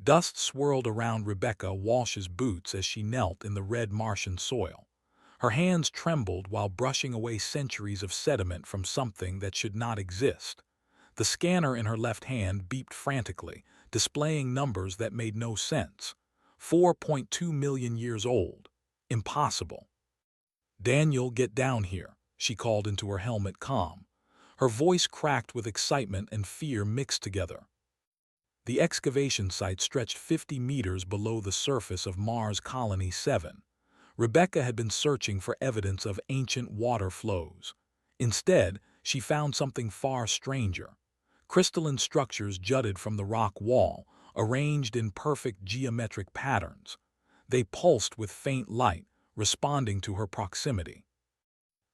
Dust swirled around Rebecca Walsh's boots as she knelt in the red Martian soil. Her hands trembled while brushing away centuries of sediment from something that should not exist. The scanner in her left hand beeped frantically, displaying numbers that made no sense. 4.2 million years old. Impossible. "Daniel, get down here," she called into her helmet comm. Her voice cracked with excitement and fear mixed together. The excavation site stretched 50 meters below the surface of Mars Colony 7. Rebecca had been searching for evidence of ancient water flows. Instead, she found something far stranger. Crystalline structures jutted from the rock wall, arranged in perfect geometric patterns. They pulsed with faint light, responding to her proximity.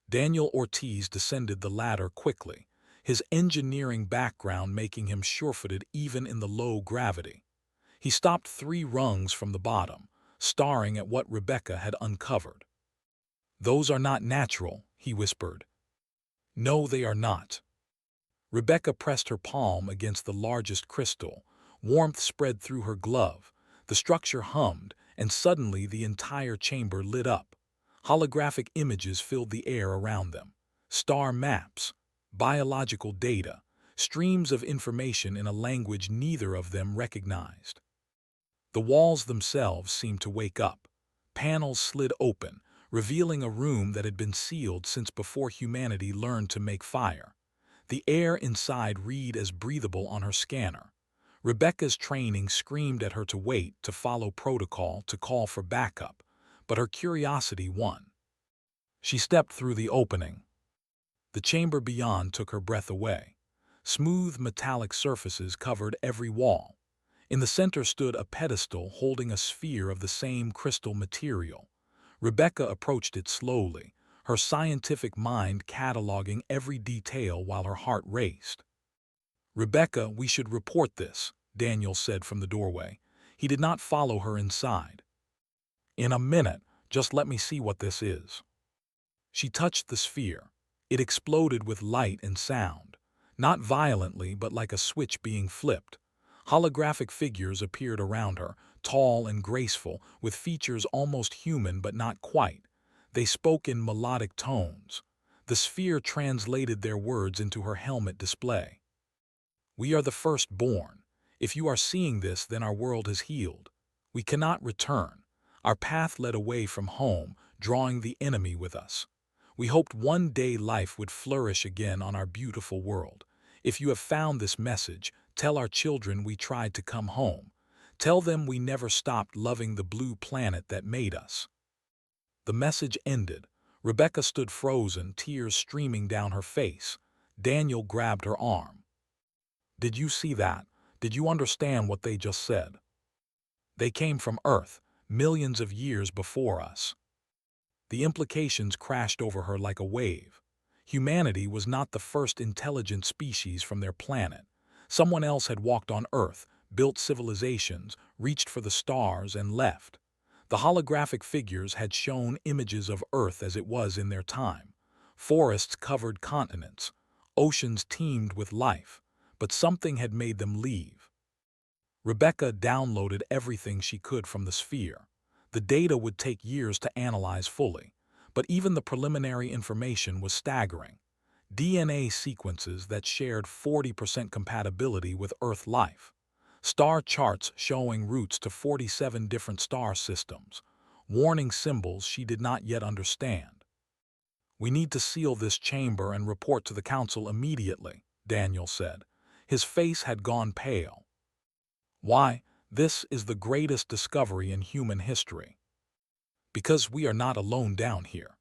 Daniel Ortiz descended the ladder quickly, his engineering background making him sure-footed even in the low gravity. He stopped 3 rungs from the bottom, staring at what Rebecca had uncovered. "Those are not natural," he whispered. "No, they are not." Rebecca pressed her palm against the largest crystal. Warmth spread through her glove. The structure hummed, and suddenly the entire chamber lit up. Holographic images filled the air around them. Star maps, biological data, streams of information in a language neither of them recognized. The walls themselves seemed to wake up. Panels slid open, revealing a room that had been sealed since before humanity learned to make fire. The air inside read as breathable on her scanner. Rebecca's training screamed at her to wait, to follow protocol, to call for backup, but her curiosity won. She stepped through the opening. The chamber beyond took her breath away. Smooth metallic surfaces covered every wall. In the center stood a pedestal holding a sphere of the same crystal material. Rebecca approached it slowly, her scientific mind cataloging every detail while her heart raced. "Rebecca, we should report this," Daniel said from the doorway. He did not follow her inside. "In a minute, just let me see what this is." She touched the sphere. It exploded with light and sound, not violently but like a switch being flipped. Holographic figures appeared around her, tall and graceful, with features almost human but not quite. They spoke in melodic tones. The sphere translated their words into her helmet display. "We are the firstborn. If you are seeing this, then our world has healed. We cannot return. Our path led away from home, drawing the enemy with us. We hoped one day life would flourish again on our beautiful world. If you have found this message, tell our children we tried to come home. Tell them we never stopped loving the blue planet that made us." The message ended. Rebecca stood frozen, tears streaming down her face. Daniel grabbed her arm. "Did you see that? Did you understand what they just said? They came from Earth, millions of years before us." The implications crashed over her like a wave. Humanity was not the first intelligent species from their planet. Someone else had walked on Earth, built civilizations, reached for the stars, and left. The holographic figures had shown images of Earth as it was in their time. Forests covered continents. Oceans teemed with life. But something had made them leave. Rebecca downloaded everything she could from the sphere. The data would take years to analyze fully, but even the preliminary information was staggering. DNA sequences that shared 40% compatibility with Earth life. Star charts showing routes to 47 different star systems. Warning symbols she did not yet understand. "We need to seal this chamber and report to the Council immediately," Daniel said. His face had gone pale. "Why? This is the greatest discovery in human history." "Because we are not alone down here."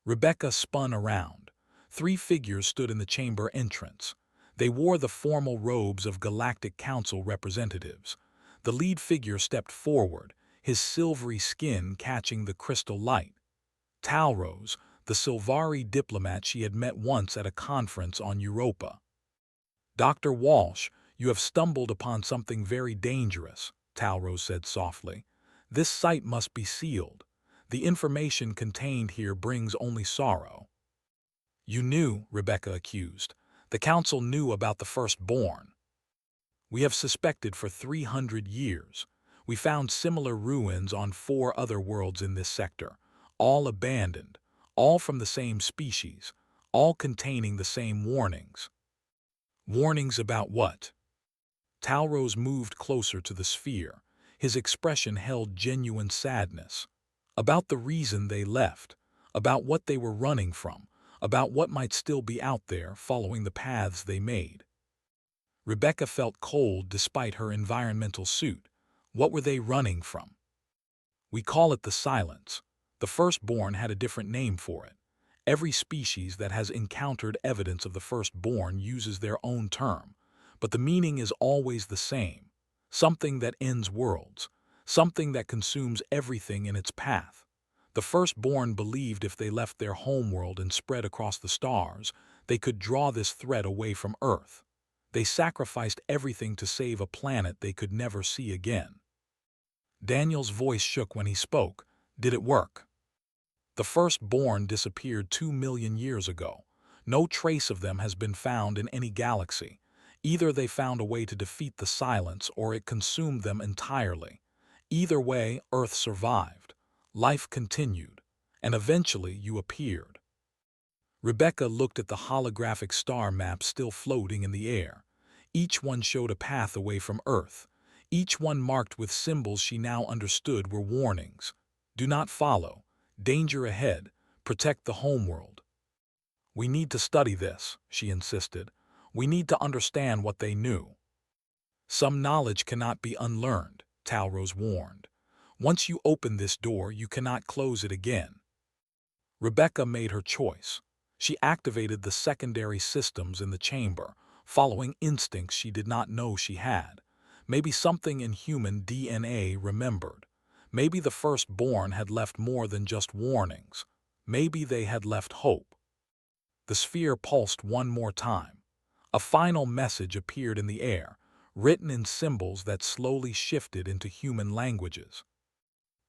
Rebecca spun around. 3 figures stood in the chamber entrance. They wore the formal robes of Galactic Council representatives. The lead figure stepped forward, his silvery skin catching the crystal light. Talrose, the Silvari diplomat she had met once at a conference on Europa. "Dr. Walsh, you have stumbled upon something very dangerous," Talrose said softly. "This site must be sealed. The information contained here brings only sorrow." "You knew," Rebecca accused. "The Council knew about the firstborn." We have suspected for 300 years. We found similar ruins on 4 other worlds in this sector, all abandoned, all from the same species, all containing the same warnings. Warnings about what? Talrose moved closer to the sphere. His expression held genuine sadness. About the reason they left, about what they were running from, about what might still be out there following the paths they made. Rebecca felt cold despite her environmental suit. What were they running from? We call it the silence. The firstborn had a different name for it. Every species that has encountered evidence of the firstborn uses their own term, but the meaning is always the same. Something that ends worlds, something that consumes everything in its path. The firstborn believed if they left their homeworld and spread across the stars, they could draw this threat away from Earth. They sacrificed everything to save a planet they could never see again. Daniel's voice shook when he spoke. Did it work? The firstborn disappeared 2 million years ago. No trace of them has been found in any galaxy. Either they found a way to defeat the silence or it consumed them entirely. Either way, Earth survived. Life continued. And eventually you appeared. Rebecca looked at the holographic star maps still floating in the air. Each one showed a path away from Earth. Each one marked with symbols she now understood were warnings. Do not follow. Danger ahead. Protect the homeworld. We need to study this, she insisted. We need to understand what they knew. Some knowledge cannot be unlearned, Talrose warned. Once you open this door, you cannot close it again. Rebecca made her choice. She activated the secondary systems in the chamber, following instincts she did not know she had. Maybe something in human DNA remembered. Maybe the firstborn had left more than just warnings. Maybe they had left hope. The sphere pulsed one more time. A final message appeared in the air, written in symbols that slowly shifted into human languages.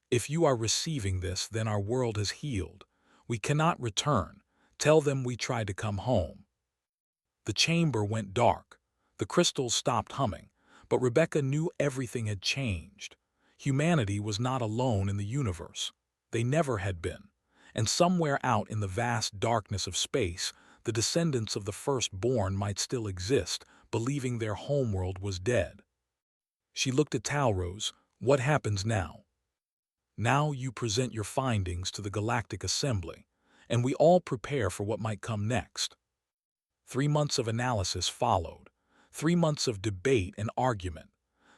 If you are receiving this, then our world has healed. We cannot return. Tell them we tried to come home. The chamber went dark. The crystals stopped humming, but Rebecca knew everything had changed. Humanity was not alone in the universe. They never had been. And somewhere out in the vast darkness of space, the descendants of the firstborn might still exist, believing their homeworld was dead. She looked at Talrose. What happens now? Now you present your findings to the Galactic Assembly, and we all prepare for what might come next. 3 months of analysis followed. 3 months of debate and argument.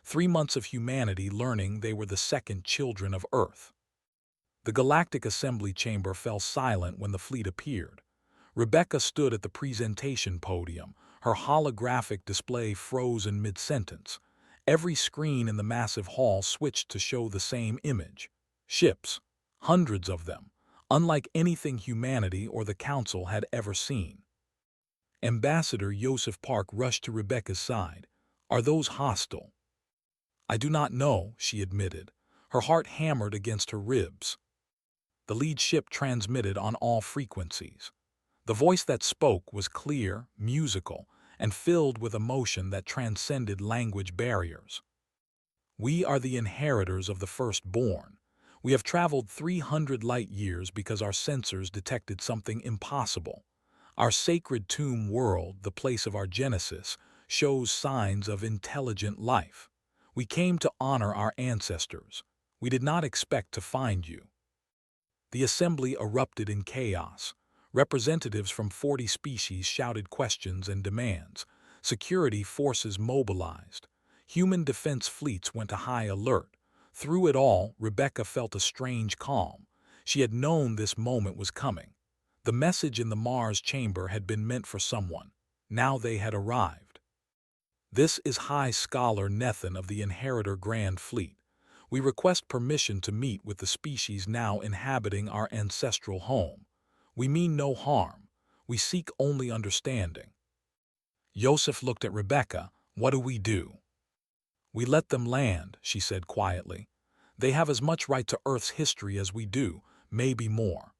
3 months of humanity learning they were the second children of Earth. The Galactic Assembly chamber fell silent when the fleet appeared. Rebecca stood at the presentation podium, her holographic display frozen mid-sentence. Every screen in the massive hall switched to show the same image. Ships, hundreds of them, unlike anything humanity or the Council had ever seen. Ambassador Joseph Park rushed to Rebecca's side. Are those hostile? I do not know, she admitted. Her heart hammered against her ribs. The lead ship transmitted on all frequencies. The voice that spoke was clear, musical, and filled with emotion that transcended language barriers. We are the inheritors of the firstborn. We have traveled 300 light years because our sensors detected something impossible. Our sacred tomb world, the place of our genesis, shows signs of intelligent life. We came to honor our ancestors. We did not expect to find you. The assembly erupted in chaos. Representatives from 40 species shouted questions and demands. Security forces mobilized. Human defense fleets went to high alert. Through it all, Rebecca felt a strange calm. She had known this moment was coming. The message in the Mars chamber had been meant for someone. Now they had arrived. This is High Scholar Nethan of the Inheritor Grand Fleet. We request permission to meet with the species now inhabiting our ancestral home. We mean no harm. We seek only understanding. Joseph looked at Rebecca. What do we do? We let them land, she said quietly. They have as much right to Earth's history as we do, maybe more.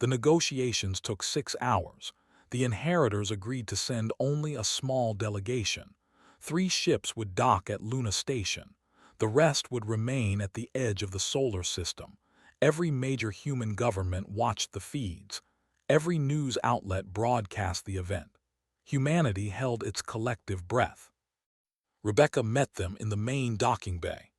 The negotiations took 6 hours. The inheritors agreed to send only a small delegation. 3 ships would dock at Luna Station. The rest would remain at the edge of the solar system. Every major human government watched the feeds. Every news outlet broadcast the event. Humanity held its collective breath. Rebecca met them in the main docking bay.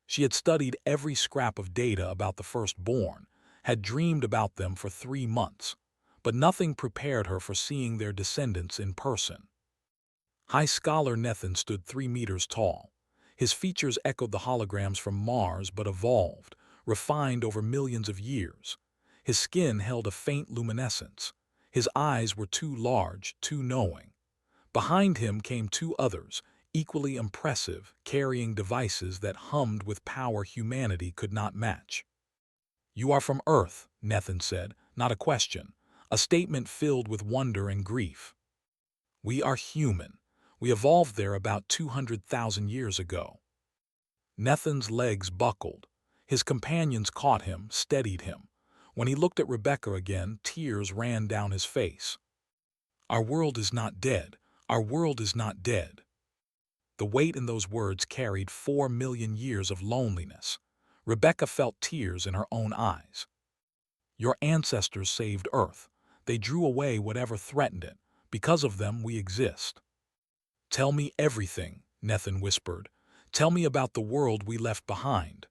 She had studied every scrap of data about the firstborn, had dreamed about them for 3 months, but nothing prepared her for seeing their descendants in person. High Scholar Nethin stood 3 meters tall. His features echoed the holograms from Mars but evolved, refined over millions of years. His skin held a faint luminescence. His eyes were too large, too knowing. Behind him came 2 others, equally impressive, carrying devices that hummed with power humanity could not match. "You are from Earth," Nethin said, not a question, a statement filled with wonder and grief. "We are human. We evolved there about 200,000 years ago." Nethin's legs buckled. His companions caught him, steadied him. When he looked at Rebecca again, tears ran down his face. "Our world is not dead. Our world is not dead." The weight in those words carried 4 million years of loneliness. Rebecca felt tears in her own eyes. "Your ancestors saved Earth. They drew away whatever threatened it. Because of them, we exist." "Tell me everything," Nethin whispered. "Tell me about the world we left behind."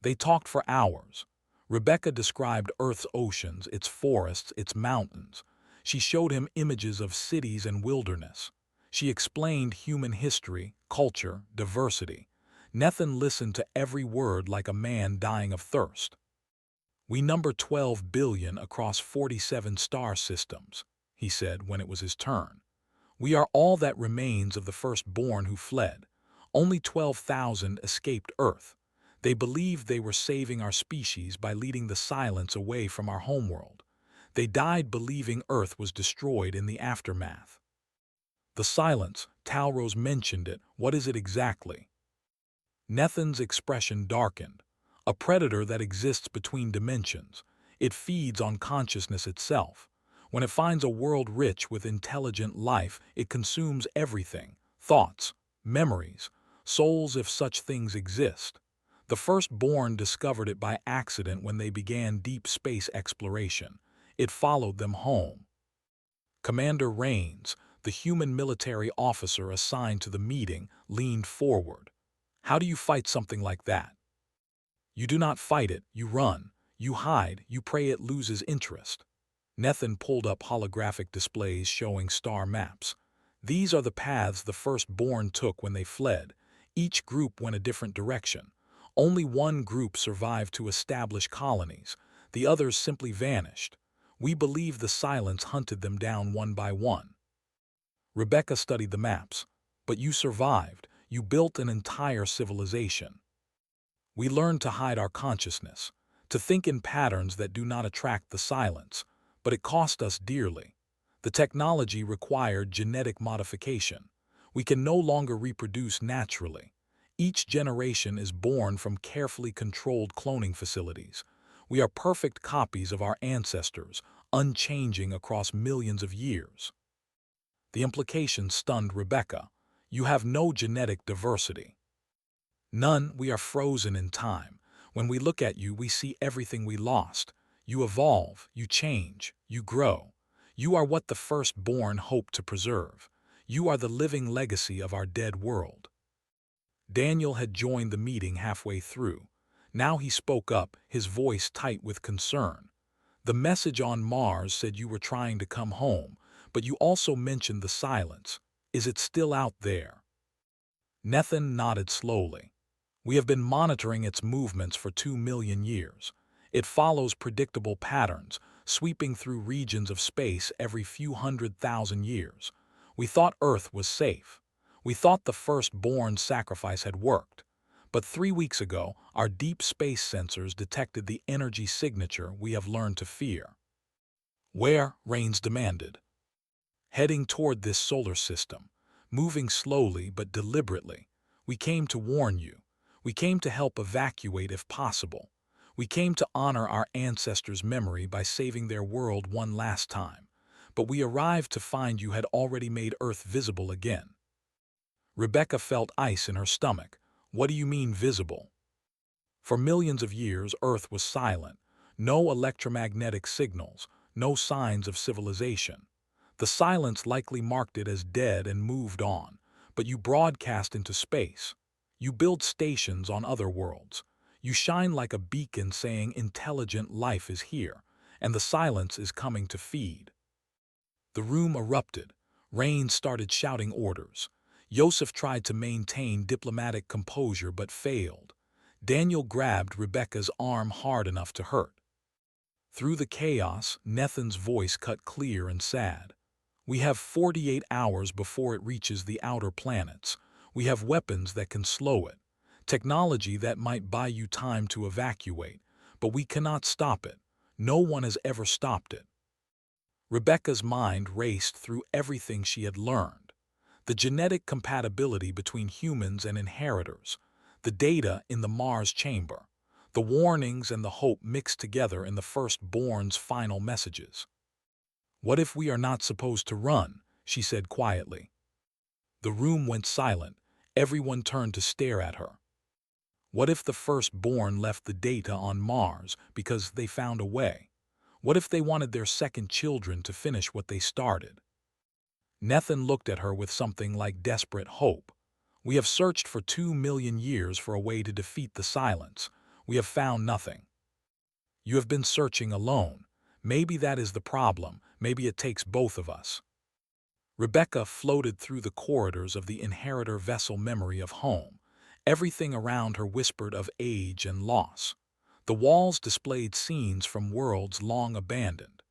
They talked for hours. Rebecca described Earth's oceans, its forests, its mountains. She showed him images of cities and wilderness. She explained human history, culture, diversity. Nethin listened to every word like a man dying of thirst. "We number 12 billion across 47 star systems," he said when it was his turn. "We are all that remains of the firstborn who fled. Only 12,000 escaped Earth. They believed they were saving our species by leading the silence away from our homeworld. They died believing Earth was destroyed in the aftermath." "The silence," Talrose mentioned it. "What is it exactly?" Nethin's expression darkened. "A predator that exists between dimensions. It feeds on consciousness itself. When it finds a world rich with intelligent life, it consumes everything: thoughts, memories, souls if such things exist. The firstborn discovered it by accident when they began deep space exploration. It followed them home." Commander Rains, the human military officer assigned to the meeting, leaned forward. "How do you fight something like that?" "You do not fight it, you run. You hide, you pray it loses interest." Nethin pulled up holographic displays showing star maps. "These are the paths the firstborn took when they fled. Each group went a different direction. Only one group survived to establish colonies. The others simply vanished. We believe the silence hunted them down one by one." Rebecca studied the maps. "But you survived. You built an entire civilization." "We learned to hide our consciousness, to think in patterns that do not attract the silence, but it cost us dearly. The technology required genetic modification. We can no longer reproduce naturally. Each generation is born from carefully controlled cloning facilities. We are perfect copies of our ancestors, unchanging across millions of years." The implication stunned Rebecca. "You have no genetic diversity." "None. We are frozen in time. When we look at you, we see everything we lost. You evolve, you change, you grow. You are what the firstborn hoped to preserve. You are the living legacy of our dead world." Daniel had joined the meeting halfway through. Now he spoke up, his voice tight with concern. "The message on Mars said you were trying to come home, but you also mentioned the silence. Is it still out there?" Nethin nodded slowly. "We have been monitoring its movements for 2 million years. It follows predictable patterns, sweeping through regions of space every few 100,000 years. We thought Earth was safe. We thought the firstborn sacrifice had worked. But 3 weeks ago, our deep space sensors detected the energy signature we have learned to fear." "Where?" Rains demanded. "Heading toward this solar system, moving slowly but deliberately. We came to warn you. We came to help evacuate if possible. We came to honor our ancestors' memory by saving their world one last time. But we arrived to find you had already made Earth visible again." Rebecca felt ice in her stomach. What do you mean visible? For millions of years, Earth was silent. No electromagnetic signals, no signs of civilization. The silence likely marked it as dead and moved on. But you broadcast into space. You build stations on other worlds. You shine like a beacon saying intelligent life is here, and the silence is coming to feed. The room erupted. Rain started shouting orders. Yosef tried to maintain diplomatic composure but failed. Daniel grabbed Rebecca's arm hard enough to hurt. Through the chaos, Nethan's voice cut clear and sad. We have 48 hours before it reaches the outer planets. We have weapons that can slow it, technology that might buy you time to evacuate, but we cannot stop it. No one has ever stopped it. Rebecca's mind raced through everything she had learned. The genetic compatibility between humans and inheritors, the data in the Mars chamber, the warnings and the hope mixed together in the firstborn's final messages. What if we are not supposed to run? She said quietly. The room went silent. Everyone turned to stare at her. What if the firstborn left the data on Mars because they found a way? What if they wanted their second children to finish what they started? Nethan looked at her with something like desperate hope. We have searched for 2 million years for a way to defeat the silence. We have found nothing. You have been searching alone. Maybe that is the problem. Maybe it takes both of us. Rebecca floated through the corridors of the inheritor vessel memory of home. Everything around her whispered of age and loss. The walls displayed scenes from worlds long abandoned.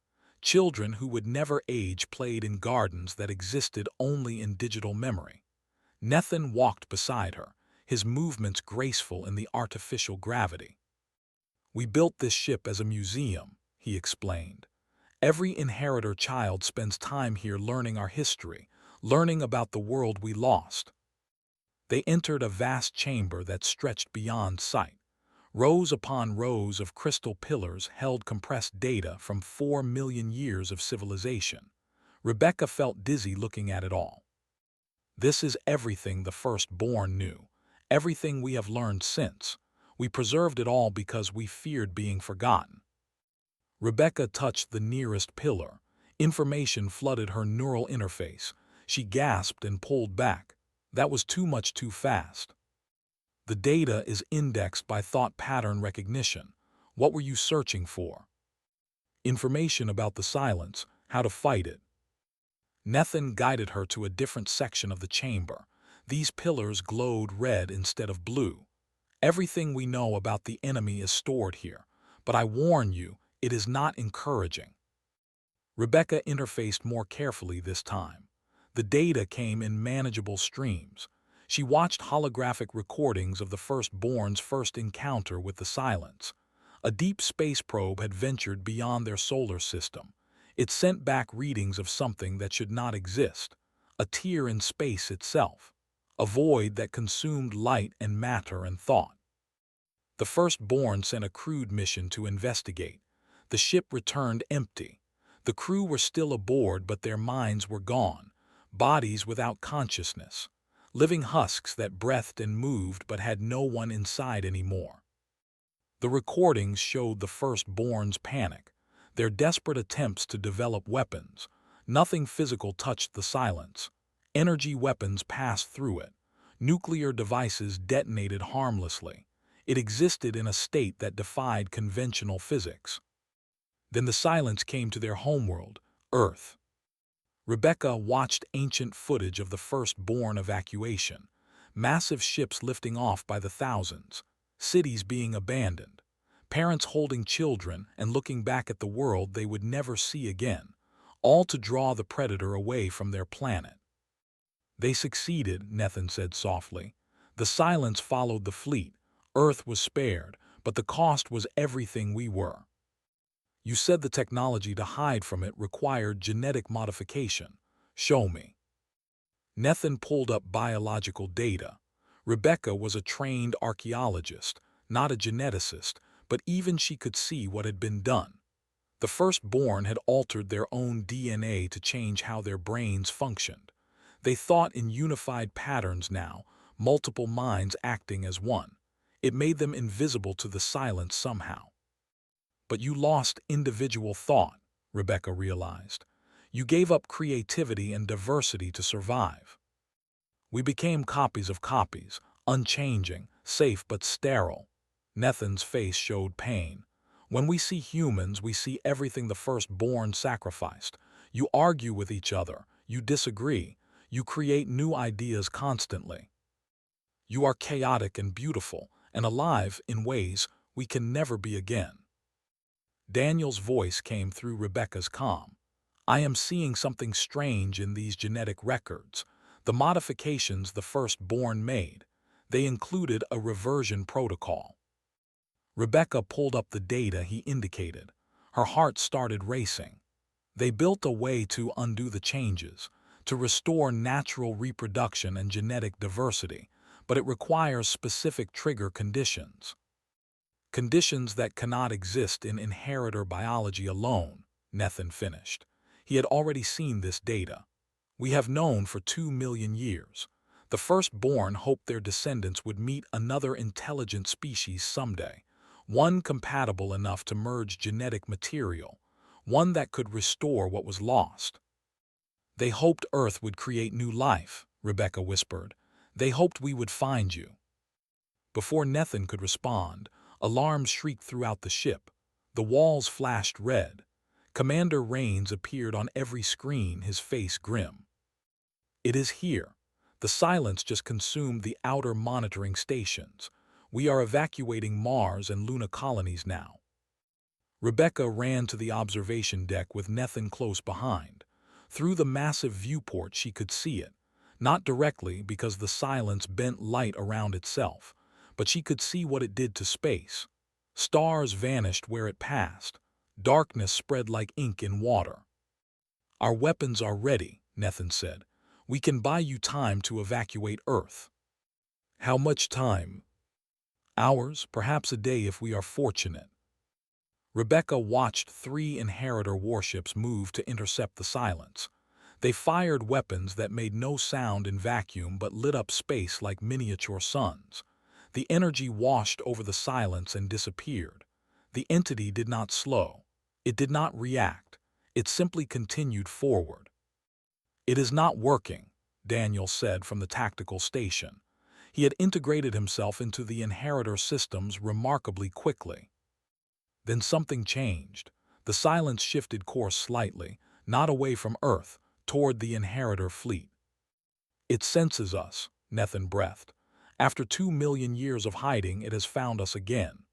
Children who would never age played in gardens that existed only in digital memory. Nethan walked beside her, his movements graceful in the artificial gravity. We built this ship as a museum, he explained. Every inheritor child spends time here learning our history, learning about the world we lost. They entered a vast chamber that stretched beyond sight. Rows upon rows of crystal pillars held compressed data from 4 million years of civilization. Rebecca felt dizzy looking at it all. This is everything the firstborn knew, everything we have learned since. We preserved it all because we feared being forgotten. Rebecca touched the nearest pillar. Information flooded her neural interface. She gasped and pulled back. That was too much too fast. The data is indexed by thought pattern recognition. What were you searching for? Information about the silence, how to fight it. Nethan guided her to a different section of the chamber. These pillars glowed red instead of blue. Everything we know about the enemy is stored here, but I warn you, it is not encouraging. Rebecca interfaced more carefully this time. The data came in manageable streams. She watched holographic recordings of the firstborn's first encounter with the silence. A deep space probe had ventured beyond their solar system. It sent back readings of something that should not exist, a tear in space itself, a void that consumed light and matter and thought. The firstborn sent a crewed mission to investigate. The ship returned empty. The crew were still aboard, but their minds were gone, bodies without consciousness, living husks that breathed and moved but had no one inside anymore. The recordings showed the firstborn's panic, their desperate attempts to develop weapons. Nothing physical touched the silence. Energy weapons passed through it. Nuclear devices detonated harmlessly. It existed in a state that defied conventional physics. Then the silence came to their homeworld, Earth. Rebecca watched ancient footage of the firstborn evacuation, massive ships lifting off by the thousands, cities being abandoned, parents holding children and looking back at the world they would never see again, all to draw the predator away from their planet. They succeeded, Nethan said softly. The silence followed the fleet. Earth was spared, but the cost was everything we were. You said the technology to hide from it required genetic modification. Show me. Nethan pulled up biological data. Rebecca was a trained archaeologist, not a geneticist, but even she could see what had been done. The firstborn had altered their own DNA to change how their brains functioned. They thought in unified patterns now, multiple minds acting as one. It made them invisible to the silence somehow. But you lost individual thought, Rebecca realized. You gave up creativity and diversity to survive. We became copies of copies, unchanging, safe but sterile. Nethin's face showed pain. When we see humans, we see everything the firstborn sacrificed. You argue with each other, you disagree, you create new ideas constantly. You are chaotic and beautiful, and alive in ways we can never be again. Daniel's voice came through Rebecca's calm. I am seeing something strange in these genetic records. The modifications the firstborn made. They included a reversion protocol. Rebecca pulled up the data he indicated. Her heart started racing. They built a way to undo the changes, to restore natural reproduction and genetic diversity, but it requires specific trigger conditions. Conditions that cannot exist in inheritor biology alone, Nethin finished. He had already seen this data. We have known for 2 million years. The firstborn hoped their descendants would meet another intelligent species someday, one compatible enough to merge genetic material, one that could restore what was lost. They hoped Earth would create new life, Rebecca whispered. They hoped we would find you. Before Nethin could respond, alarms shrieked throughout the ship. The walls flashed red. Commander Rains appeared on every screen, his face grim. It is here. The silence just consumed the outer monitoring stations. We are evacuating Mars and Luna colonies now. Rebecca ran to the observation deck with Nethin close behind. Through the massive viewport she could see it, not directly because the silence bent light around itself, but she could see what it did to space. Stars vanished where it passed. Darkness spread like ink in water. Our weapons are ready, Nethin said. We can buy you time to evacuate Earth. How much time? Hours, perhaps a day if we are fortunate. Rebecca watched 3 inheritor warships move to intercept the silence. They fired weapons that made no sound in vacuum but lit up space like miniature suns. The energy washed over the silence and disappeared. The entity did not slow. It did not react. It simply continued forward. It is not working, Daniel said from the tactical station. He had integrated himself into the inheritor systems remarkably quickly. Then something changed. The silence shifted course slightly, not away from Earth, toward the inheritor fleet. It senses us, Nethin breathed. After 2 million years of hiding, it has found us again.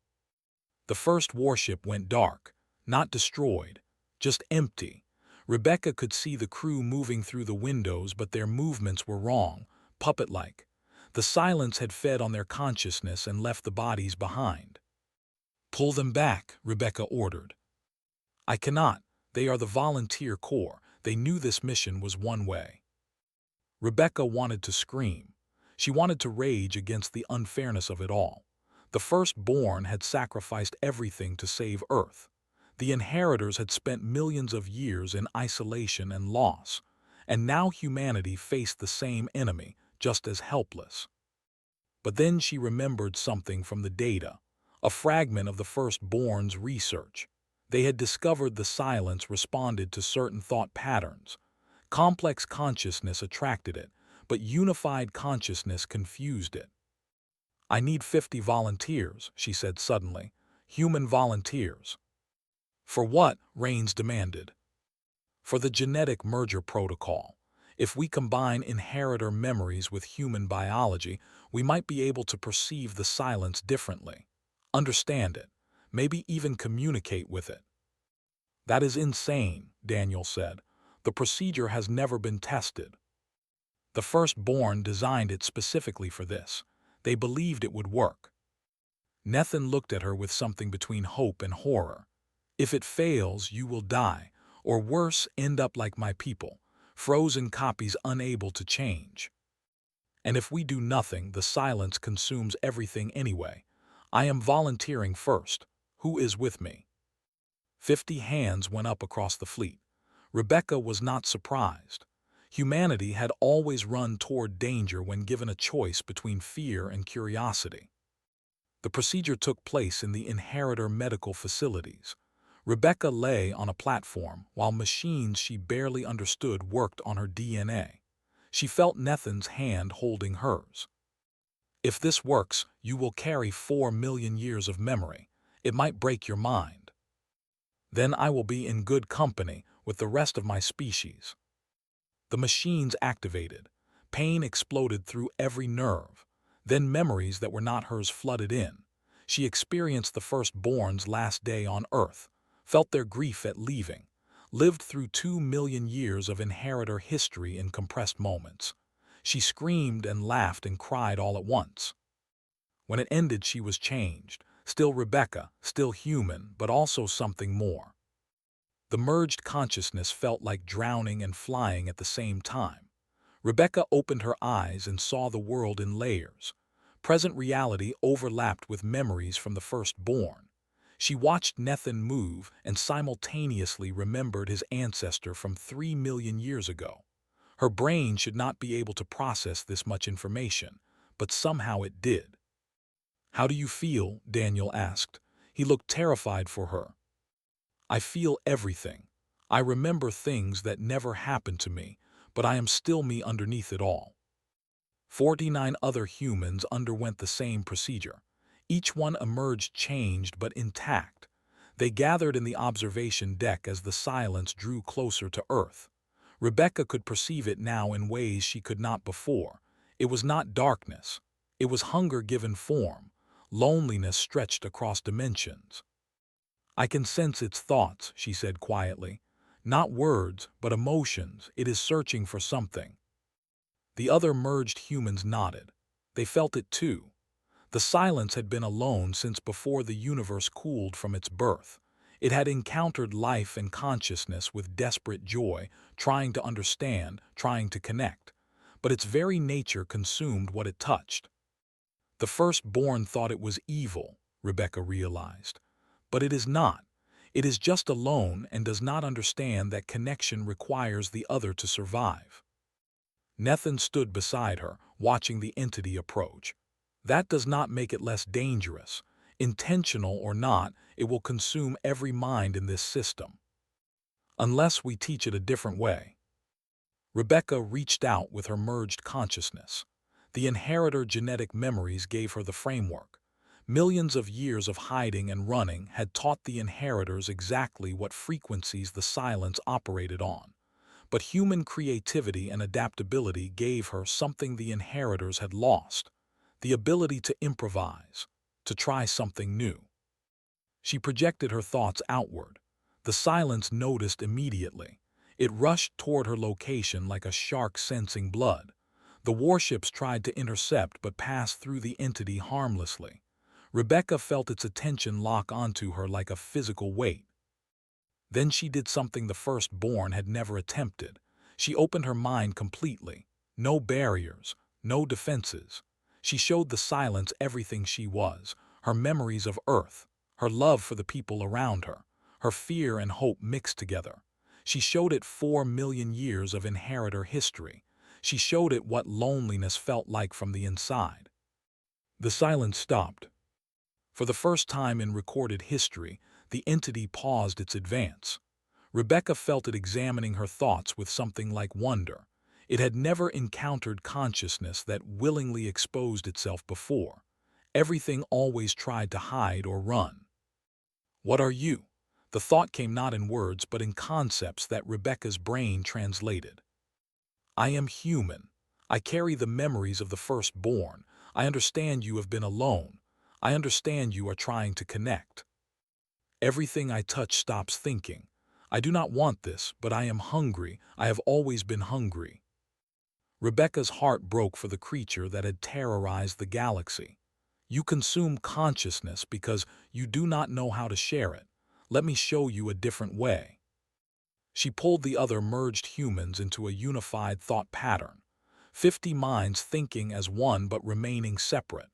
The first warship went dark, not destroyed, just empty. Rebecca could see the crew moving through the windows, but their movements were wrong, puppet-like. The silence had fed on their consciousness and left the bodies behind. Pull them back, Rebecca ordered. I cannot. They are the volunteer corps. They knew this mission was one way. Rebecca wanted to scream. She wanted to rage against the unfairness of it all. The firstborn had sacrificed everything to save Earth. The inheritors had spent millions of years in isolation and loss, and now humanity faced the same enemy, just as helpless. But then she remembered something from the data, a fragment of the firstborn's research. They had discovered the silence responded to certain thought patterns. Complex consciousness attracted it, but unified consciousness confused it. I need 50 volunteers, she said suddenly. Human volunteers. For what? Rains demanded. For the genetic merger protocol. If we combine inheritor memories with human biology, we might be able to perceive the silence differently, understand it, maybe even communicate with it. That is insane, Daniel said. The procedure has never been tested. The firstborn designed it specifically for this. They believed it would work. Nethin looked at her with something between hope and horror. If it fails, you will die, or worse, end up like my people, frozen copies unable to change. And if we do nothing, the silence consumes everything anyway. I am volunteering first. Who is with me? 50 hands went up across the fleet. Rebecca was not surprised. Humanity had always run toward danger when given a choice between fear and curiosity. The procedure took place in the Inheritor Medical Facilities. Rebecca lay on a platform while machines she barely understood worked on her DNA. She felt Nethan's hand holding hers. If this works, you will carry 4 million years of memory. It might break your mind. Then I will be in good company with the rest of my species. The machines activated. Pain exploded through every nerve. Then memories that were not hers flooded in. She experienced the firstborn's last day on Earth, felt their grief at leaving, lived through 2 million years of inheritor history in compressed moments. She screamed and laughed and cried all at once. When it ended, she was changed, still Rebecca, still human, but also something more. The merged consciousness felt like drowning and flying at the same time. Rebecca opened her eyes and saw the world in layers. Present reality overlapped with memories from the firstborn. She watched Nethan move and simultaneously remembered his ancestor from 3 million years ago. Her brain should not be able to process this much information, but somehow it did. "How do you feel?" Daniel asked. He looked terrified for her. "I feel everything. I remember things that never happened to me, but I am still me underneath it all." 49 other humans underwent the same procedure. Each one emerged changed but intact. They gathered in the observation deck as the silence drew closer to Earth. Rebecca could perceive it now in ways she could not before. It was not darkness. It was hunger given form, loneliness stretched across dimensions. "I can sense its thoughts," she said quietly. "Not words, but emotions. It is searching for something." The other merged humans nodded. They felt it too. The silence had been alone since before the universe cooled from its birth. It had encountered life and consciousness with desperate joy, trying to understand, trying to connect. But its very nature consumed what it touched. The firstborn thought it was evil, Rebecca realized. But it is not. It is just alone and does not understand that connection requires the other to survive. Nethan stood beside her, watching the entity approach. "That does not make it less dangerous. Intentional or not, it will consume every mind in this system. Unless we teach it a different way." Rebecca reached out with her merged consciousness. The inheritor genetic memories gave her the framework. Millions of years of hiding and running had taught the inheritors exactly what frequencies the silence operated on. But human creativity and adaptability gave her something the inheritors had lost: the ability to improvise, to try something new. She projected her thoughts outward. The silence noticed immediately. It rushed toward her location like a shark sensing blood. The warships tried to intercept but passed through the entity harmlessly. Rebecca felt its attention lock onto her like a physical weight. Then she did something the firstborn had never attempted. She opened her mind completely. No barriers, no defenses. She showed the silence everything she was, her memories of Earth, her love for the people around her, her fear and hope mixed together. She showed it 4 million years of inheritor history. She showed it what loneliness felt like from the inside. The silence stopped. For the first time in recorded history, the entity paused its advance. Rebecca felt it examining her thoughts with something like wonder. It had never encountered consciousness that willingly exposed itself before. Everything always tried to hide or run. "What are you?" The thought came not in words but in concepts that Rebecca's brain translated. "I am human. I carry the memories of the firstborn. I understand you have been alone. I understand you are trying to connect. Everything I touch stops thinking. I do not want this, but I am hungry. I have always been hungry." Rebecca's heart broke for the creature that had terrorized the galaxy. "You consume consciousness because you do not know how to share it. Let me show you a different way." She pulled the other merged humans into a unified thought pattern. 50 minds thinking as one but remaining separate.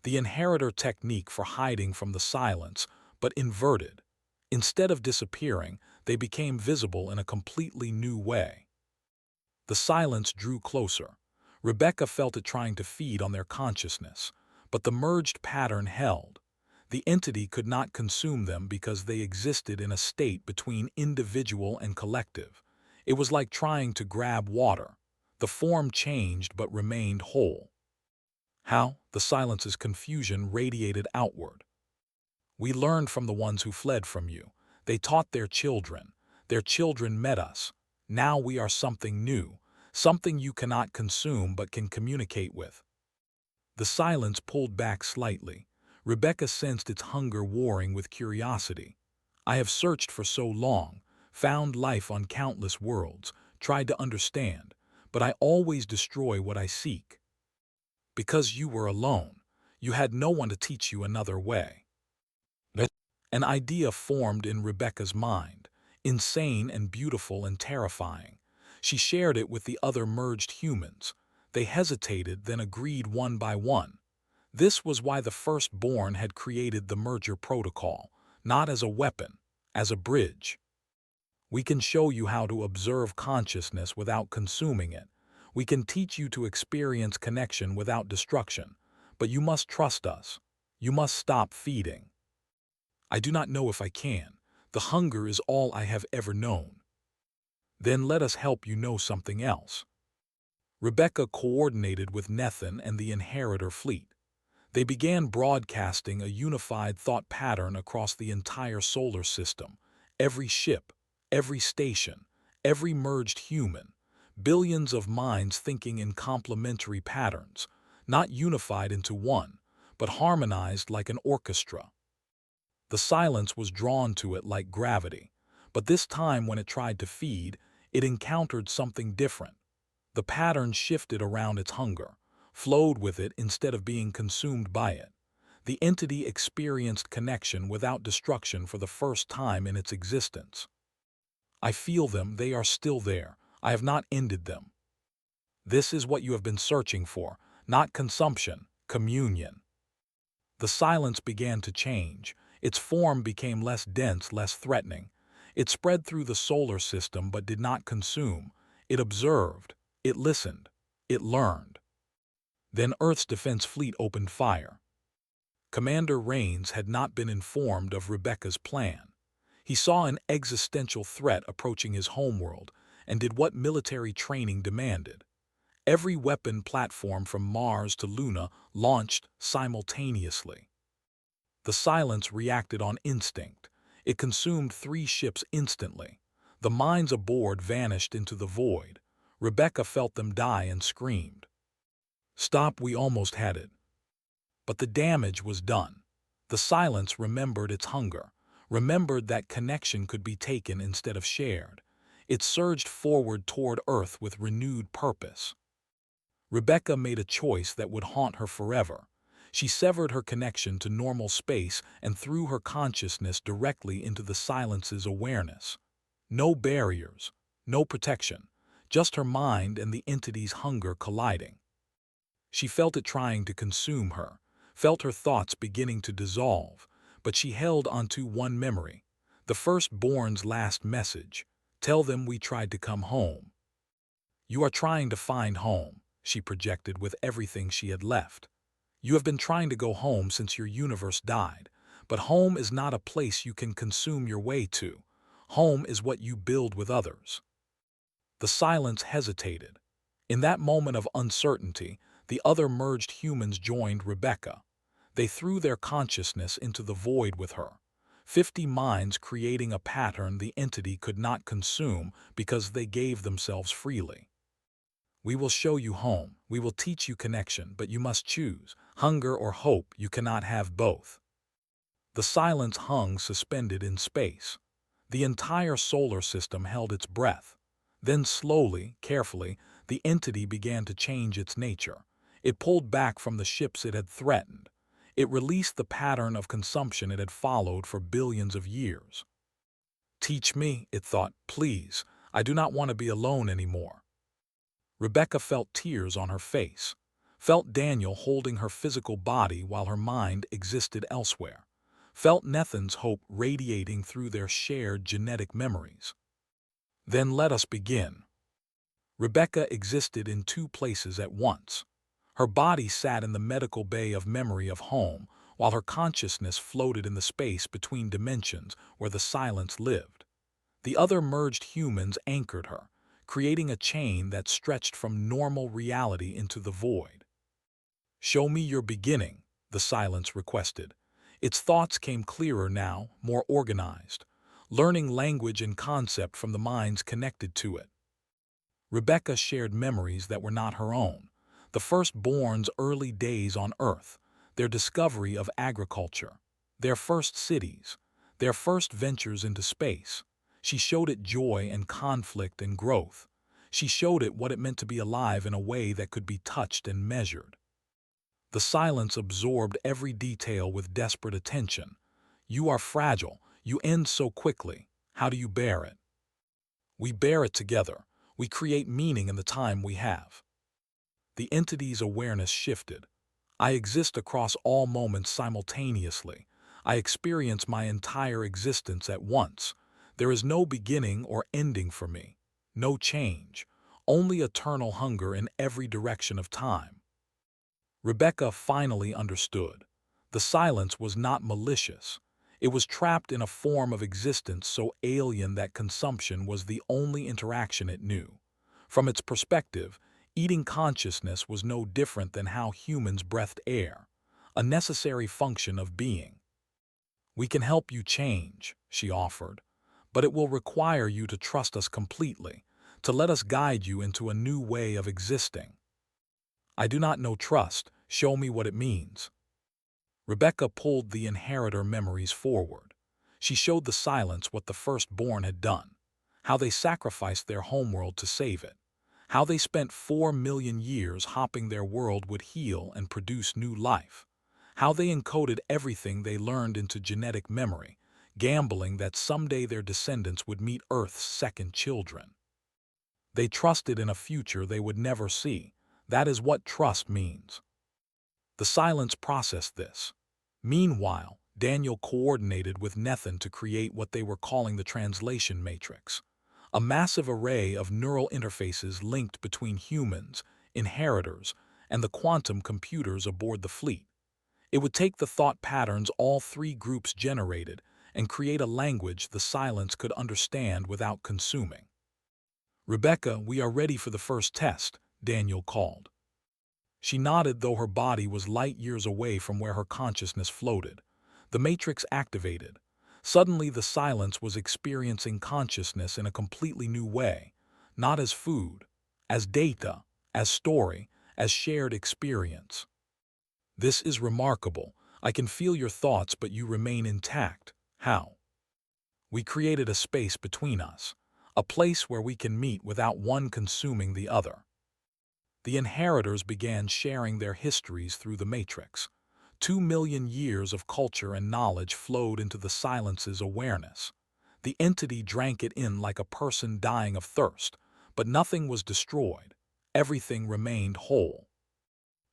The inheritor technique for hiding from the silence, but inverted. Instead of disappearing, they became visible in a completely new way. The silence drew closer. Rebecca felt it trying to feed on their consciousness, but the merged pattern held. The entity could not consume them because they existed in a state between individual and collective. It was like trying to grab water. The form changed but remained whole. How? The silence's confusion radiated outward. We learned from the ones who fled from you. They taught their children. Their children met us. Now we are something new, something you cannot consume but can communicate with. The silence pulled back slightly. Rebecca sensed its hunger warring with curiosity. I have searched for so long, found life on countless worlds, tried to understand, but I always destroy what I seek. Because you were alone. You had no one to teach you another way. An idea formed in Rebecca's mind, insane and beautiful and terrifying. She shared it with the other merged humans. They hesitated, then agreed one by one. This was why the firstborn had created the merger protocol, not as a weapon, as a bridge. We can show you how to observe consciousness without consuming it. We can teach you to experience connection without destruction. But you must trust us. You must stop feeding. I do not know if I can. The hunger is all I have ever known. Then let us help you know something else. Rebecca coordinated with Nethan and the Inheritor fleet. They began broadcasting a unified thought pattern across the entire solar system. Every ship, every station, every merged human. Billions of minds thinking in complementary patterns, not unified into one, but harmonized like an orchestra. The silence was drawn to it like gravity, but this time when it tried to feed, it encountered something different. The pattern shifted around its hunger, flowed with it instead of being consumed by it. The entity experienced connection without destruction for the first time in its existence. I feel them, they are still there. I have not ended them. This is what you have been searching for, not consumption, communion. The silence began to change. Its form became less dense, less threatening. It spread through the solar system but did not consume. It observed. It listened. It learned. Then Earth's defense fleet opened fire. Commander Rains had not been informed of Rebecca's plan. He saw an existential threat approaching his homeworld and did what military training demanded. Every weapon platform from Mars to Luna launched simultaneously. The silence reacted on instinct. It consumed 3 ships instantly. The minds aboard vanished into the void. Rebecca felt them die and screamed. Stop, we almost had it. But the damage was done. The silence remembered its hunger, remembered that connection could be taken instead of shared. It surged forward toward Earth with renewed purpose. Rebecca made a choice that would haunt her forever. She severed her connection to normal space and threw her consciousness directly into the silence's awareness. No barriers, no protection, just her mind and the entity's hunger colliding. She felt it trying to consume her, felt her thoughts beginning to dissolve, but she held onto one memory, the firstborn's last message. Tell them we tried to come home. You are trying to find home, she projected with everything she had left. You have been trying to go home since your universe died, but home is not a place you can consume your way to. Home is what you build with others. The silence hesitated. In that moment of uncertainty, the other merged humans joined Rebecca. They threw their consciousness into the void with her. 50 minds creating a pattern the entity could not consume because they gave themselves freely. We will show you home. We will teach you connection, but you must choose. Hunger or hope, you cannot have both. The silence hung suspended in space. The entire solar system held its breath. Then slowly, carefully, the entity began to change its nature. It pulled back from the ships it had threatened. It released the pattern of consumption it had followed for billions of years. Teach me, it thought, please. I do not want to be alone anymore. Rebecca felt tears on her face, felt Daniel holding her physical body while her mind existed elsewhere, felt Nethan's hope radiating through their shared genetic memories. Then let us begin. Rebecca existed in two places at once. Her body sat in the medical bay of memory of home, while her consciousness floated in the space between dimensions where the silence lived. The other merged humans anchored her, creating a chain that stretched from normal reality into the void. "Show me your beginning," the silence requested. Its thoughts came clearer now, more organized, learning language and concept from the minds connected to it. Rebecca shared memories that were not her own, the firstborn's early days on Earth, their discovery of agriculture, their first cities, their first ventures into space. She showed it joy and conflict and growth. She showed it what it meant to be alive in a way that could be touched and measured. The silence absorbed every detail with desperate attention. "You are fragile. You end so quickly. How do you bear it?" "We bear it together. We create meaning in the time we have." The entity's awareness shifted. "I exist across all moments simultaneously. I experience my entire existence at once. There is no beginning or ending for me. No change. Only eternal hunger in every direction of time." Rebecca finally understood. The silence was not malicious. It was trapped in a form of existence so alien that consumption was the only interaction it knew. From its perspective, eating consciousness was no different than how humans breathed air, a necessary function of being. "We can help you change," she offered, "but it will require you to trust us completely, to let us guide you into a new way of existing." "I do not know trust. Show me what it means." Rebecca pulled the inheritor memories forward. She showed the silence what the firstborn had done, how they sacrificed their homeworld to save it, how they spent 4 million years hoping their world would heal and produce new life, how they encoded everything they learned into genetic memory, gambling that someday their descendants would meet Earth's second children. They trusted in a future they would never see. That is what trust means. The silence processed this. Meanwhile, Daniel coordinated with Nethan to create what they were calling the translation matrix, a massive array of neural interfaces linked between humans, inheritors, and the quantum computers aboard the fleet. It would take the thought patterns all three groups generated and create a language the silence could understand without consuming. "Rebecca, we are ready for the first test," Daniel called. She nodded, though her body was light years away from where her consciousness floated. The matrix activated. Suddenly the silence was experiencing consciousness in a completely new way, not as food, as data, as story, as shared experience. "This is remarkable. I can feel your thoughts, but you remain intact. How?" "We created a space between us, a place where we can meet without one consuming the other." The inheritors began sharing their histories through the matrix. 2 million years of culture and knowledge flowed into the silence's awareness. The entity drank it in like a person dying of thirst, but nothing was destroyed. Everything remained whole.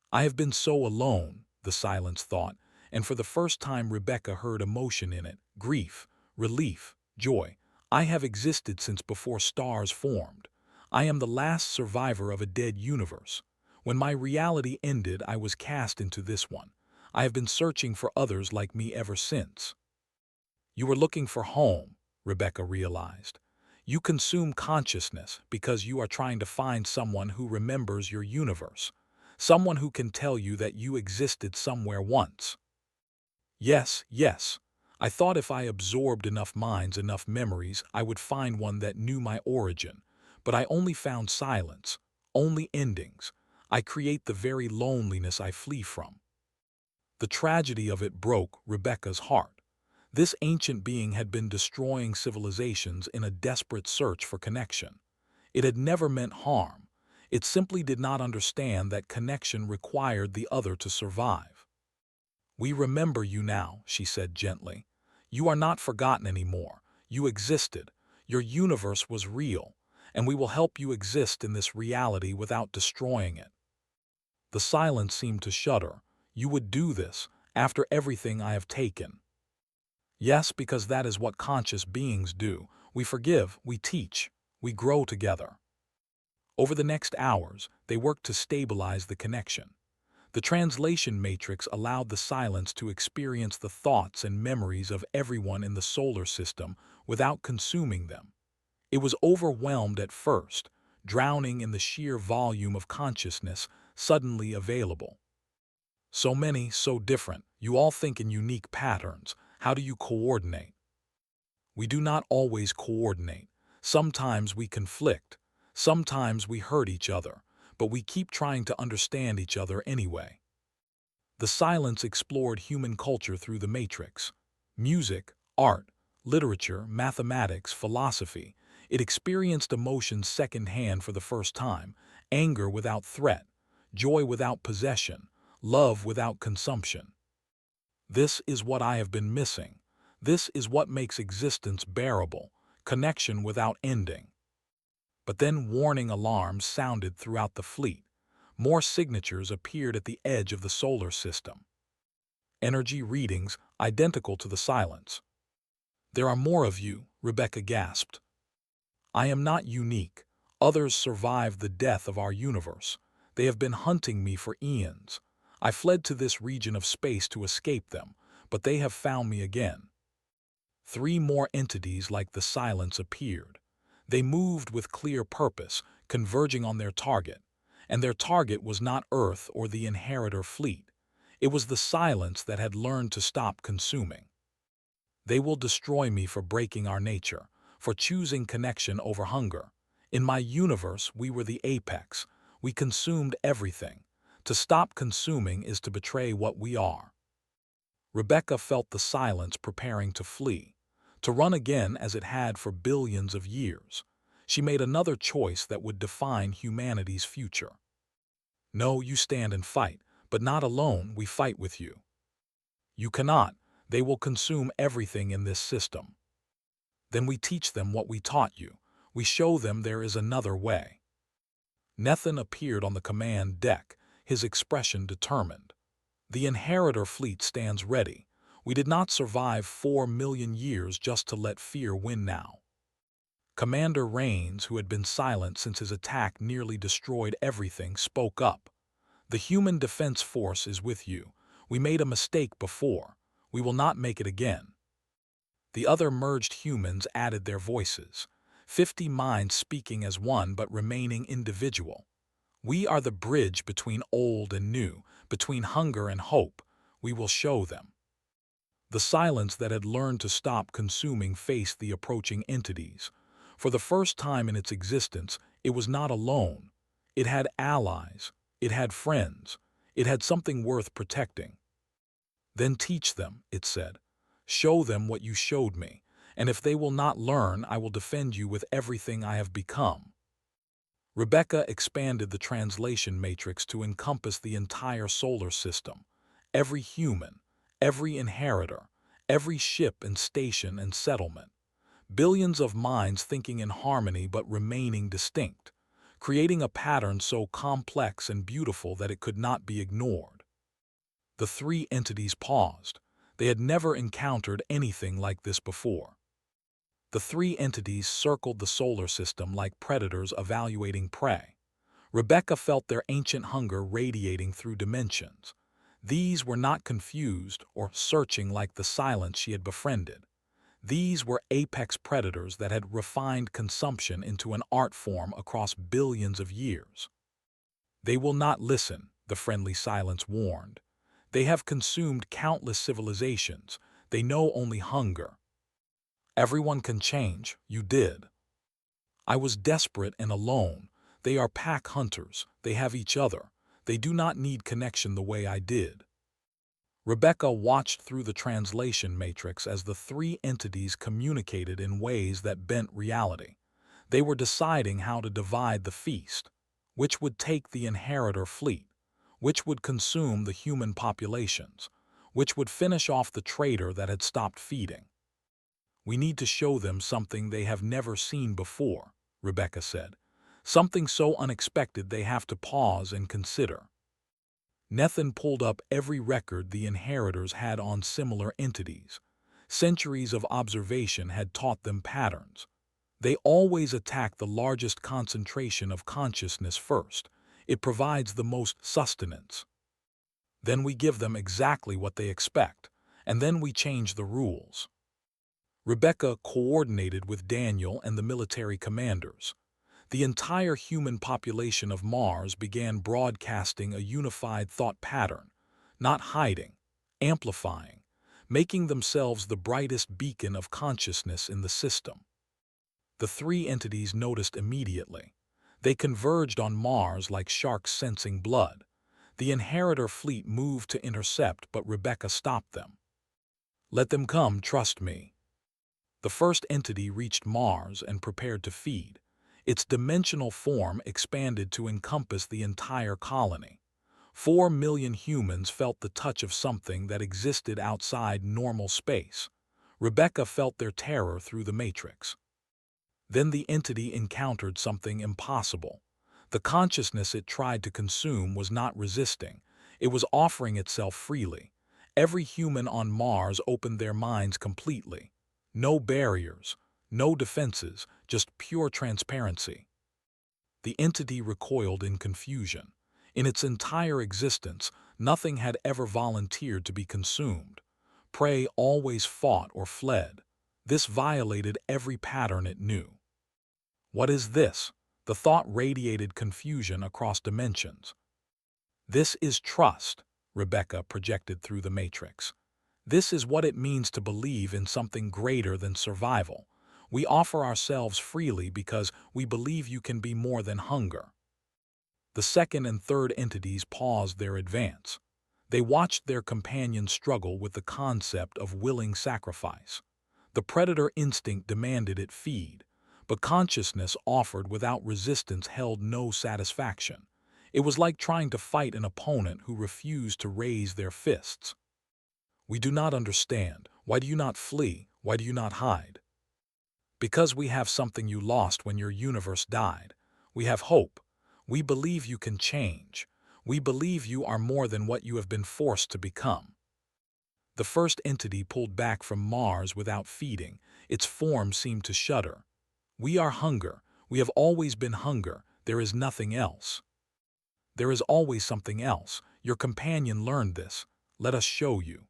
"I have been so alone," the silence thought, and for the first time Rebecca heard emotion in it: grief, relief, joy. "I have existed since before stars formed. I am the last survivor of a dead universe. When my reality ended, I was cast into this one. I have been searching for others like me ever since." "You were looking for home," Rebecca realized. "You consume consciousness because you are trying to find someone who remembers your universe, someone who can tell you that you existed somewhere once." "Yes, yes. I thought if I absorbed enough minds, enough memories, I would find one that knew my origin. But I only found silence, only endings. I create the very loneliness I flee from." The tragedy of it broke Rebecca's heart. This ancient being had been destroying civilizations in a desperate search for connection. It had never meant harm. It simply did not understand that connection required the other to survive. "We remember you now," she said gently. "You are not forgotten anymore. You existed. Your universe was real, and we will help you exist in this reality without destroying it." The silence seemed to shudder. "You would do this, after everything I have taken?" "Yes, because that is what conscious beings do. We forgive, we teach, we grow together." Over the next hours, they worked to stabilize the connection. The translation matrix allowed the silence to experience the thoughts and memories of everyone in the solar system without consuming them. It was overwhelmed at first, drowning in the sheer volume of consciousness suddenly available. So many, so different, you all think in unique patterns. How do you coordinate? We do not always coordinate. Sometimes we conflict. Sometimes we hurt each other, but we keep trying to understand each other anyway. The silence explored human culture through the matrix. Music, art, literature, mathematics, philosophy. It experienced emotions secondhand for the first time, anger without threat, joy without possession, love without consumption. This is what I have been missing. This is what makes existence bearable, connection without ending. But then warning alarms sounded throughout the fleet. More signatures appeared at the edge of the solar system. Energy readings identical to the silence. "There are more of you," Rebecca gasped. "I am not unique. Others survived the death of our universe. They have been hunting me for eons. I fled to this region of space to escape them, but they have found me again." 3 more entities like the silence appeared. They moved with clear purpose, converging on their target. And their target was not Earth or the Inheritor fleet. It was the silence that had learned to stop consuming. "They will destroy me for breaking our nature, for choosing connection over hunger. In my universe, we were the apex. We consumed everything. To stop consuming is to betray what we are." Rebecca felt the silence preparing to flee, to run again as it had for billions of years. She made another choice that would define humanity's future. "No, you stand and fight, but not alone. We fight with you." "You cannot. They will consume everything in this system." "Then we teach them what we taught you. We show them there is another way." Nethan appeared on the command deck, his expression determined. "The Inheritor fleet stands ready. We did not survive 4 million years just to let fear win now." Commander Rains, who had been silent since his attack nearly destroyed everything, spoke up. "The human defense force is with you. We made a mistake before. We will not make it again." The other merged humans added their voices, 50 minds speaking as one but remaining individual. "We are the bridge between old and new, between hunger and hope. We will show them." The silence that had learned to stop consuming faced the approaching entities. For the first time in its existence, it was not alone. It had allies. It had friends. It had something worth protecting. "Then teach them," it said. "Show them what you showed me, and if they will not learn, I will defend you with everything I have become." Rebecca expanded the translation matrix to encompass the entire solar system. Every human, every inheritor, every ship and station and settlement. Billions of minds thinking in harmony but remaining distinct, creating a pattern so complex and beautiful that it could not be ignored. The 3 entities paused. They had never encountered anything like this before. The 3 entities circled the solar system like predators evaluating prey. Rebecca felt their ancient hunger radiating through dimensions. These were not confused or searching like the silence she had befriended. These were apex predators that had refined consumption into an art form across billions of years. "They will not listen," the friendly silence warned. "They have consumed countless civilizations. They know only hunger." "Everyone can change. You did." "I was desperate and alone. They are pack hunters. They have each other. They do not need connection the way I did." Rebecca watched through the translation matrix as the 3 entities communicated in ways that bent reality. They were deciding how to divide the feast. Which would take the Inheritor fleet? Which would consume the human populations? Which would finish off the traitor that had stopped feeding? "We need to show them something they have never seen before," Rebecca said. "Something so unexpected they have to pause and consider." Nethan pulled up every record the Inheritors had on similar entities. Centuries of observation had taught them patterns. They always attack the largest concentration of consciousness first. It provides the most sustenance. Then we give them exactly what they expect, and then we change the rules. Rebecca coordinated with Daniel and the military commanders. The entire human population of Mars began broadcasting a unified thought pattern, not hiding, amplifying, making themselves the brightest beacon of consciousness in the system. The three entities noticed immediately. They converged on Mars like sharks sensing blood. The Inheritor fleet moved to intercept, but Rebecca stopped them. "Let them come, trust me." The first entity reached Mars and prepared to feed. Its dimensional form expanded to encompass the entire colony. 4 million humans felt the touch of something that existed outside normal space. Rebecca felt their terror through the matrix. Then the entity encountered something impossible. The consciousness it tried to consume was not resisting. It was offering itself freely. Every human on Mars opened their minds completely. No barriers, no defenses, just pure transparency. The entity recoiled in confusion. In its entire existence, nothing had ever volunteered to be consumed. Prey always fought or fled. This violated every pattern it knew. "What is this?" The thought radiated confusion across dimensions. "This is trust," Rebecca projected through the matrix. "This is what it means to believe in something greater than survival. We offer ourselves freely because we believe you can be more than hunger." The second and third entities paused their advance. They watched their companions struggle with the concept of willing sacrifice. The predator instinct demanded it feed, but consciousness offered without resistance held no satisfaction. It was like trying to fight an opponent who refused to raise their fists. "We do not understand. Why do you not flee? Why do you not hide?" "Because we have something you lost when your universe died. We have hope. We believe you can change. We believe you are more than what you have been forced to become." The first entity pulled back from Mars without feeding. Its form seemed to shudder. "We are hunger. We have always been hunger. There is nothing else." "There is always something else. Your companion learned this. Let us show you."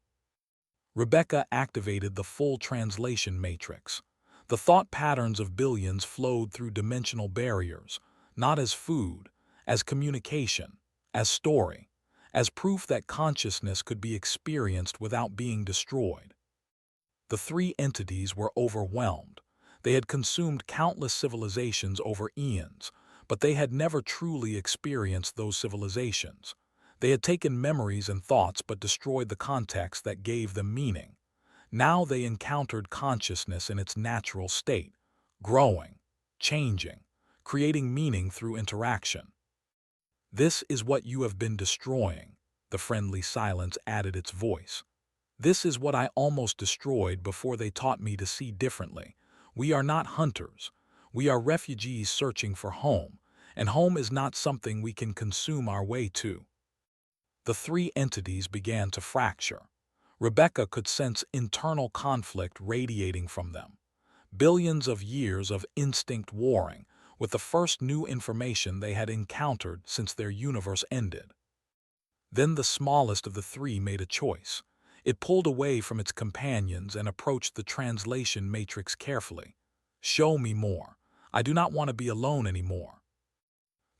Rebecca activated the full translation matrix. The thought patterns of billions flowed through dimensional barriers, not as food, as communication, as story, as proof that consciousness could be experienced without being destroyed. The three entities were overwhelmed. They had consumed countless civilizations over eons, but they had never truly experienced those civilizations. They had taken memories and thoughts but destroyed the context that gave them meaning. Now they encountered consciousness in its natural state, growing, changing, creating meaning through interaction. "This is what you have been destroying," the friendly silence added its voice. "This is what I almost destroyed before they taught me to see differently. We are not hunters. We are refugees searching for home, and home is not something we can consume our way to." The three entities began to fracture. Rebecca could sense internal conflict radiating from them. Billions of years of instinct warring with the first new information they had encountered since their universe ended. Then the smallest of the three made a choice. It pulled away from its companions and approached the translation matrix carefully. "Show me more. I do not want to be alone anymore."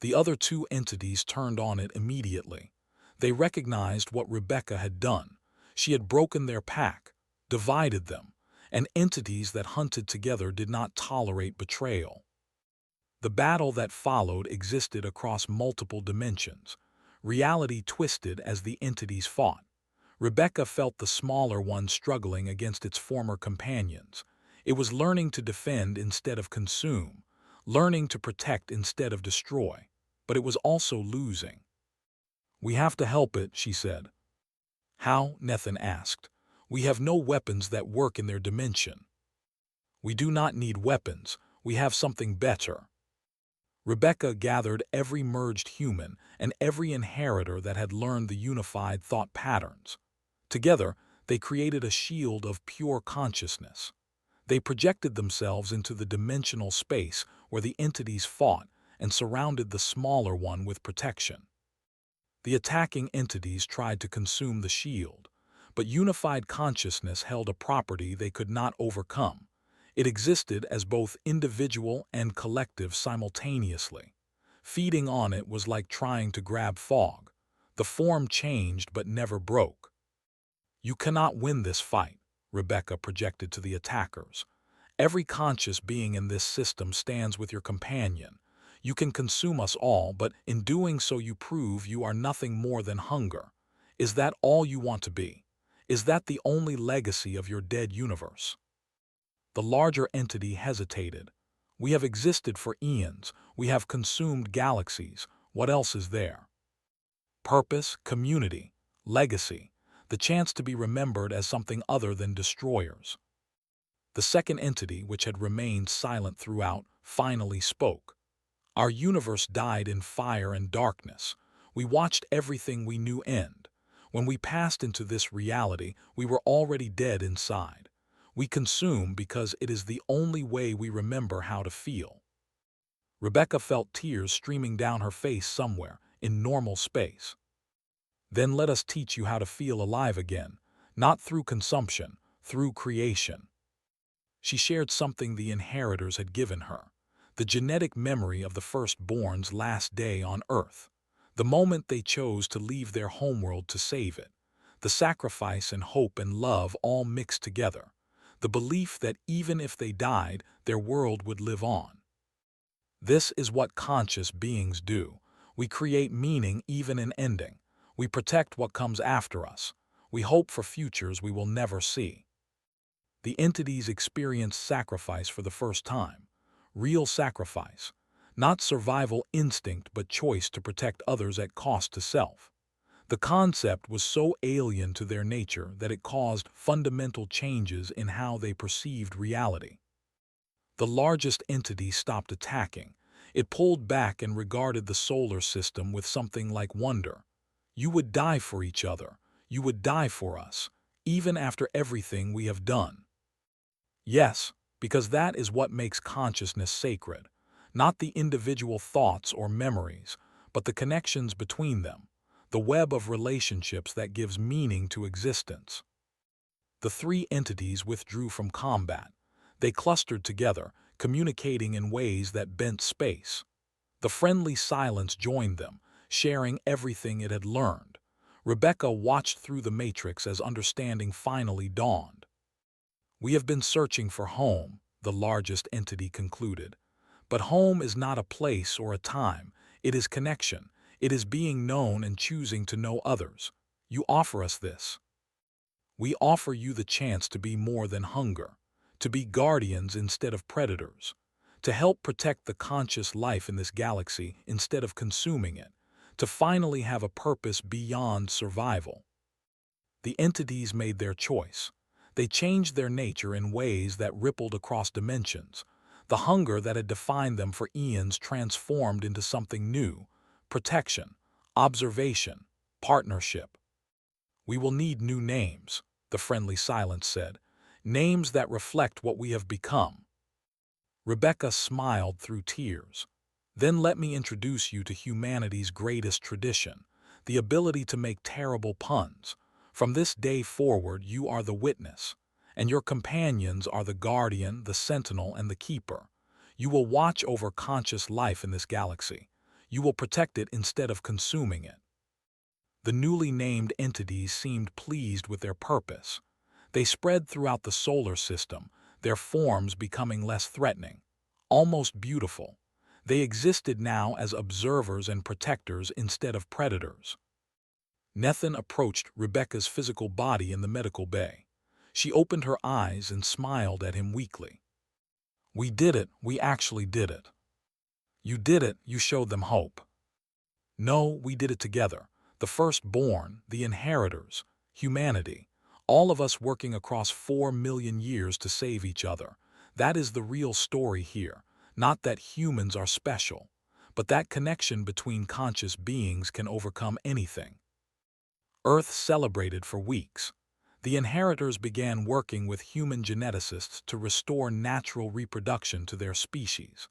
The other two entities turned on it immediately. They recognized what Rebecca had done. She had broken their pack, divided them, and entities that hunted together did not tolerate betrayal. The battle that followed existed across multiple dimensions. Reality twisted as the entities fought. Rebecca felt the smaller one struggling against its former companions. It was learning to defend instead of consume, learning to protect instead of destroy, but it was also losing. "We have to help it," she said. "How?" Nathan asked. "We have no weapons that work in their dimension." "We do not need weapons. We have something better." Rebecca gathered every merged human and every inheritor that had learned the unified thought patterns. Together, they created a shield of pure consciousness. They projected themselves into the dimensional space where the entities fought and surrounded the smaller one with protection. The attacking entities tried to consume the shield, but unified consciousness held a property they could not overcome. It existed as both individual and collective simultaneously. Feeding on it was like trying to grab fog. The form changed but never broke. "You cannot win this fight," Rebecca projected to the attackers. "Every conscious being in this system stands with your companion. You can consume us all, but in doing so you prove you are nothing more than hunger. Is that all you want to be? Is that the only legacy of your dead universe?" The larger entity hesitated. "We have existed for eons. We have consumed galaxies. What else is there? Purpose, community, legacy, the chance to be remembered as something other than destroyers." The second entity, which had remained silent throughout, finally spoke. "Our universe died in fire and darkness. We watched everything we knew end. When we passed into this reality, we were already dead inside. We consume because it is the only way we remember how to feel." Rebecca felt tears streaming down her face somewhere in normal space. "Then let us teach you how to feel alive again, not through consumption, through creation." She shared something the inheritors had given her, the genetic memory of the firstborn's last day on Earth, the moment they chose to leave their homeworld to save it, the sacrifice and hope and love all mixed together, the belief that even if they died, their world would live on. This is what conscious beings do. We create meaning even in ending. We protect what comes after us. We hope for futures we will never see. The entities experienced sacrifice for the first time. Real sacrifice. Not survival instinct but choice to protect others at cost to self. The concept was so alien to their nature that it caused fundamental changes in how they perceived reality. The largest entity stopped attacking. It pulled back and regarded the solar system with something like wonder. "You would die for each other. You would die for us, even after everything we have done." Yes, because that is what makes consciousness sacred. Not the individual thoughts or memories, but the connections between them, the web of relationships that gives meaning to existence. The three entities withdrew from combat. They clustered together, communicating in ways that bent space. The friendly silence joined them, sharing everything it had learned. Rebecca watched through the matrix as understanding finally dawned. "We have been searching for home," the largest entity concluded. "But home is not a place or a time. It is connection. It is being known and choosing to know others. You offer us this. We offer you the chance to be more than hunger, to be guardians instead of predators, to help protect the conscious life in this galaxy instead of consuming it, to finally have a purpose beyond survival." The entities made their choice. They changed their nature in ways that rippled across dimensions. The hunger that had defined them for eons transformed into something new: protection, observation, partnership. "We will need new names," the friendly silence said, "names that reflect what we have become." Rebecca smiled through tears. "Then let me introduce you to humanity's greatest tradition, the ability to make terrible puns. From this day forward you are the witness, and your companions are the guardian, the sentinel, and the keeper. You will watch over conscious life in this galaxy. You will protect it instead of consuming it." The newly named entities seemed pleased with their purpose. They spread throughout the solar system, their forms becoming less threatening, almost beautiful. They existed now as observers and protectors instead of predators. Nethan approached Rebecca's physical body in the medical bay. She opened her eyes and smiled at him weakly. "We did it, we actually did it." "You did it, you showed them hope." "No, we did it together. The firstborn, the inheritors, humanity. All of us working across 4 million years to save each other. That is the real story here. Not that humans are special, but that connection between conscious beings can overcome anything." Earth celebrated for weeks. The inheritors began working with human geneticists to restore natural reproduction to their species.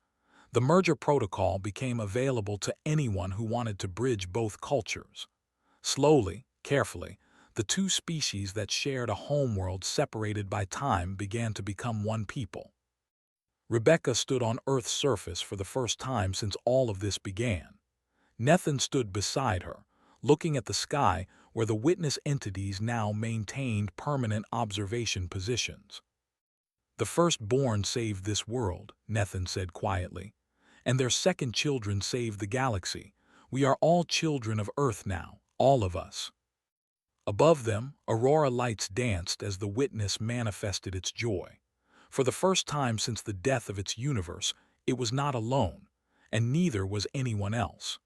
The merger protocol became available to anyone who wanted to bridge both cultures. Slowly, carefully, the two species that shared a homeworld separated by time began to become one people. Rebecca stood on Earth's surface for the first time since all of this began. Nethan stood beside her, looking at the sky where the witness entities now maintained permanent observation positions. "The firstborn saved this world," Nethan said quietly, "and their second children saved the galaxy. We are all children of Earth now, all of us." Above them, aurora lights danced as the witness manifested its joy. For the first time since the death of its universe, it was not alone, and neither was anyone else.